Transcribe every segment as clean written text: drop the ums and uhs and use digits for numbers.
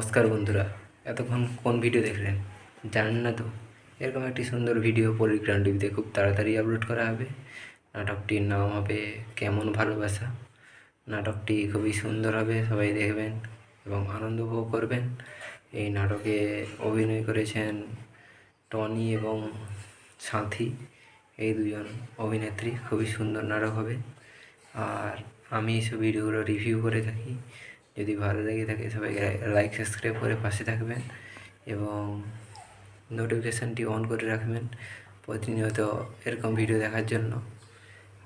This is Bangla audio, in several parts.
নমস্কার বন্ধুরা, এতক্ষণ কোন ভিডিও দেখলেন জানেন না তো? এরকম একটি সুন্দর ভিডিও পরিগ্রাম টিভিতে খুব তাড়াতাড়ি আপলোড করা হবে। নাটকটির নাম হবে কেমন ভালোবাসা। নাটকটি খুবই সুন্দর হবে, সবাই দেখবেন এবং আনন্দ উপভোগ করবেন। এই নাটকে অভিনয় করেছেন টনি এবং সাথী, এই দুজন অভিনেত্রী। খুবই সুন্দর নাটক হবে। আর আমি এইসব ভিডিওগুলো রিভিউ করে থাকি। যদি ভালো লেগে থাকে সবাই লাইক সাবস্ক্রাইব করে পাশে থাকবেন এবং নোটিফিকেশানটি অন করে রাখবেন প্রতিনিয়ত এরকম ভিডিও দেখার জন্য।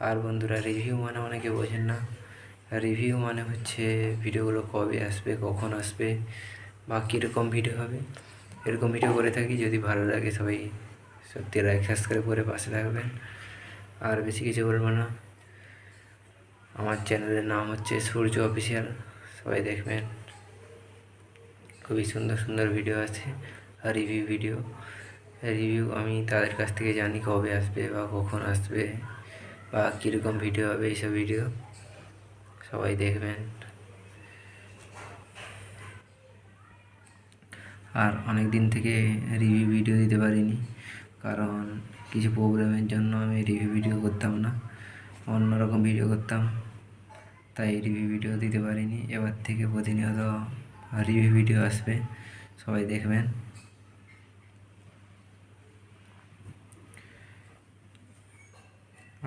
আর বন্ধুরা, রিভিউ মানে অনেকে বোঝেন না। রিভিউ মানে হচ্ছে ভিডিওগুলো কবে আসবে, কখন আসবে বা কীরকম ভিডিও হবে, এরকম ভিডিও করে থাকি। যদি ভালো লাগে সবাই সত্যি লাইক সাবস্ক্রাইব করে পাশে থাকবেন। আর বেশি কিছু বলবো না। আমার চ্যানেলের নাম হচ্ছে সূর্য অফিসিয়াল, সবাই দেখবেন। খুবই সুন্দর সুন্দর ভিডিও আছে আর রিভিউ আমি তাদের কাছ থেকে জানি কবে আসবে বা কখন আসবে বা কীরকম ভিডিও হবে। এইসব ভিডিও সবাই দেখবেন। আর অনেক দিন থেকে রিভিউ ভিডিও দিতে পারিনি, কারণ কিছু প্রবলেমের জন্য আমি রিভিউ ভিডিও করতাম না, অন্যরকম ভিডিও করতাম, তাই রিভিউ ভিডিও দিতে পারিনি। এবার থেকে প্রতিনিয়ত রিভিউ ভিডিও আসবে, সবাই দেখবেন।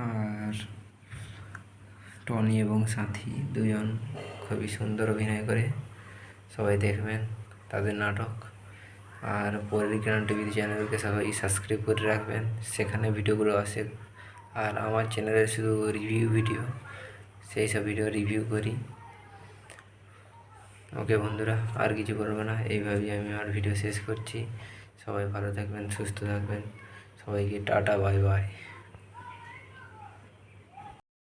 আর টনি এবং সাথী দুজন খুবই সুন্দর অভিনয় করে, সবাই দেখবেন তাদের নাটক। আর পরিগ্রাম টিভি চ্যানেলকে সবাই সাবস্ক্রাইব করে রাখবেন, সেখানে ভিডিওগুলো আসে। আর আমার চ্যানেলে শুধু রিভিউ ভিডিও, সেই সব ভিডিও রিভিউ করি। ওকে বন্ধুরা, আর কিছু বলবো না, এইভাবেই আমি আমার ভিডিও শেষ করছি। সবাই ভালো থাকবেন, সুস্থ থাকবেন, সবাইকে টাটা, বাই বাই।